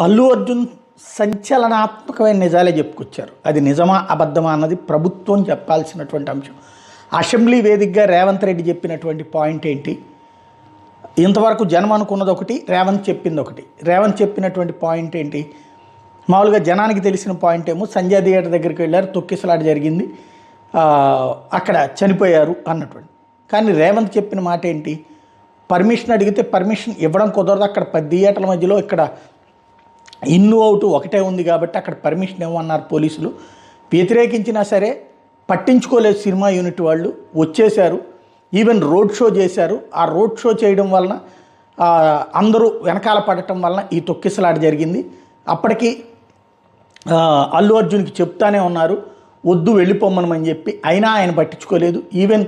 అల్లు అర్జున్ సంచలనాత్మకమైన నిజాలే చెప్పుకొచ్చారు. అది నిజమా అబద్ధమా అన్నది ప్రభుత్వం చెప్పాల్సినటువంటి అంశం. అసెంబ్లీ వేదికగా రేవంత్ రెడ్డి చెప్పినటువంటి పాయింట్ ఏంటి, ఇంతవరకు జనం అనుకున్నది ఒకటి, రేవంత్ చెప్పింది ఒకటి. రేవంత్ చెప్పినటువంటి పాయింట్ ఏంటి, మామూలుగా జనానికి తెలిసిన పాయింట్ ఏమో సంజయ్ థియేటర్ దగ్గరికి వెళ్ళారు, తొక్కిసలాట జరిగింది, అక్కడ చనిపోయారు అన్నటువంటి. కానీ రేవంత్ చెప్పిన మాట ఏంటి, పర్మిషన్ అడిగితే పర్మిషన్ ఇవ్వడం కుదరదు, అక్కడ 10 థియేటర్ల మధ్యలో ఇక్కడ ఇన్ను అవుట్ ఒకటే ఉంది కాబట్టి అక్కడ పర్మిషన్ ఇవ్వమన్నారు పోలీసులు. వ్యతిరేకించినా సరే పట్టించుకోలేదు సినిమా యూనిట్ వాళ్ళు, వచ్చేశారు. ఈవెన్ రోడ్ షో చేశారు. ఆ రోడ్ షో చేయడం వలన అందరూ వెనకాల పడటం వలన ఈ తొక్కిసలాట జరిగింది. అప్పటికి అల్లు అర్జున్కి చెప్తానే ఉన్నారు వద్దు వెళ్ళిపోమ్మని చెప్పి, అయినా ఆయన పట్టించుకోలేదు. ఈవెన్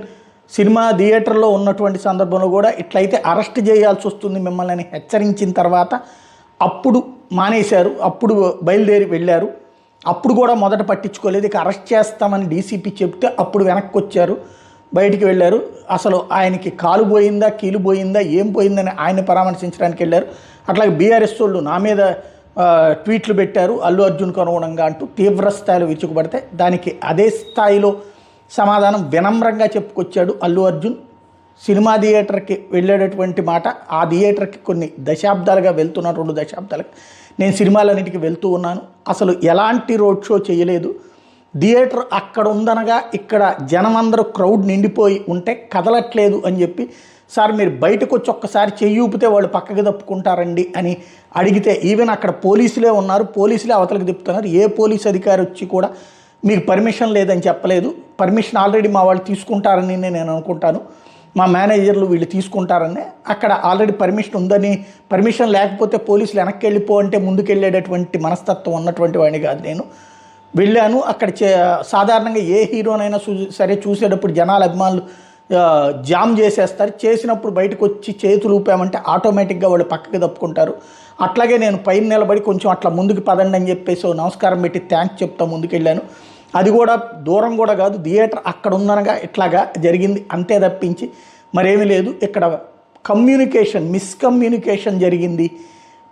సినిమా థియేటర్లో ఉన్నటువంటి సందర్భంలో కూడా ఇట్లయితే అరెస్ట్ చేయాల్సి వస్తుంది మిమ్మల్ని హెచ్చరించిన తర్వాత అప్పుడు మానేశారు, అప్పుడు బయలుదేరి వెళ్ళారు. అప్పుడు కూడా మొదట పట్టించుకోలేదు. ఇక అరెస్ట్ చేస్తామని డీసీపీ చెప్తే అప్పుడు వెనక్కి వచ్చారు, బయటికి వెళ్ళారు. అసలు ఆయనకి కాలు పోయిందా కీలు పోయిందా ఏం పోయిందని ఆయన పరామర్శించడానికి వెళ్ళారు. అట్లాగే బీఆర్ఎస్ వాళ్ళు నా మీద ట్వీట్లు పెట్టారు అల్లు అర్జున్కు అనుగుణంగా అంటూ తీవ్ర స్థాయిలో విరుచుకుపడితే దానికి అదే స్థాయిలో సమాధానం వినమ్రంగా చెప్పుకొచ్చాడు అల్లు అర్జున్. సినిమా థియేటర్కి వెళ్ళేటటువంటి మాట, ఆ థియేటర్కి కొన్ని దశాబ్దాలుగా వెళ్తున్నాను, 2 దశాబ్దాలుగా నేను సినిమాలన్నిటికీ వెళ్తూ ఉన్నాను, అసలు ఎలాంటి రోడ్ షో చేయలేదు. థియేటర్ అక్కడ ఉందనగా ఇక్కడ జనమందరూ క్రౌడ్ నిండిపోయి ఉంటే కదలట్లేదు అని చెప్పి, సార్ మీరు బయటకు వచ్చి ఒక్కసారి చెయ్యి ఊపితే వాళ్ళు పక్కకి తప్పుకుంటారండి అని అడిగితే, ఈవెన్ అక్కడ పోలీసులే ఉన్నారు, పోలీసులే అవతలకి తిప్పుతున్నారు. ఏ పోలీస్ అధికారి వచ్చి కూడా మీకు పర్మిషన్ లేదని చెప్పలేదు. పర్మిషన్ ఆల్రెడీ మా వాళ్ళు తీసుకుంటారని నేను అనుకుంటాను, మా మేనేజర్లు వీళ్ళు తీసుకుంటారని. అక్కడ ఆల్రెడీ పర్మిషన్ ఉందని, పర్మిషన్ లేకపోతే పోలీసులు వెనక్కి వెళ్ళిపో అంటే ముందుకెళ్ళేటటువంటి మనస్తత్వం ఉన్నటువంటి వాడిని కాదు నేను. వెళ్ళాను అక్కడ. సాధారణంగా ఏ హీరోనైనా సరే చూసేటప్పుడు జనాల అభిమానులు జామ్ చేసేస్తారు, చేసినప్పుడు బయటకు వచ్చి చేతులు ఊపామంటే ఆటోమేటిక్గా వాళ్ళు పక్కకి తప్పుకుంటారు. అట్లాగే నేను పైన నిలబడి కొంచెం అట్లా ముందుకు పదండి అని చెప్పేసి నమస్కారం పెట్టి థ్యాంక్స్ చెప్తా ముందుకెళ్ళాను. అది కూడా దూరం కూడా కాదు, థియేటర్ అక్కడ ఉందనగా ఇట్లాగా జరిగింది అంతే తప్పించి మరేమీ లేదు. ఇక్కడ మిస్కమ్యూనికేషన్ జరిగింది.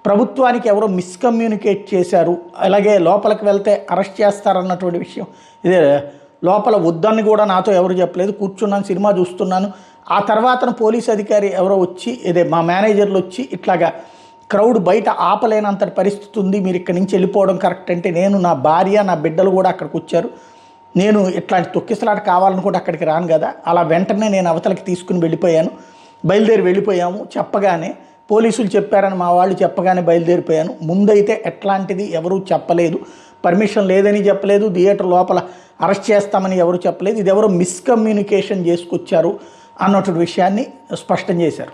ప్రభుత్వానికి ఎవరో మిస్కమ్యూనికేట్ చేశారు. అలాగే లోపలికి వెళ్తే అరెస్ట్ చేస్తారన్నటువంటి విషయం, ఇదే లోపల వద్దని కూడా నాతో ఎవరు చెప్పలేదు. కూర్చున్నాను, సినిమా చూస్తున్నాను. ఆ తర్వాత పోలీస్ అధికారి ఎవరో వచ్చి, మా మేనేజర్లు వచ్చి ఇట్లాగా క్రౌడ్ బయట ఆపలేనంతటి పరిస్థితి ఉంది, మీరు ఇక్కడి నుంచి వెళ్ళిపోవడం కరెక్ట్ అంటే, నేను నా భార్య నా బిడ్డలు కూడా అక్కడికి వచ్చారు, నేను ఇట్లాంటి తొక్కిసలాట కావాలనుకుంటే అక్కడికి రాను కదా. అలా వెంటనే నేను అవతలకి తీసుకుని వెళ్ళిపోయాను, బయలుదేరి వెళ్ళిపోయాము. చెప్పగానే పోలీసులు చెప్పారని మా వాళ్ళు చెప్పగానే బయలుదేరిపోయాను. ముందైతే ఎట్లాంటిది ఎవరూ చెప్పలేదు, పర్మిషన్ లేదని చెప్పలేదు, థియేటర్ లోపల అరెస్ట్ చేస్తామని ఎవరు చెప్పలేదు. ఇది ఎవరో మిస్కమ్యూనికేషన్ చేసుకొచ్చారు అన్నటువంటి విషయాన్ని స్పష్టం చేశారు.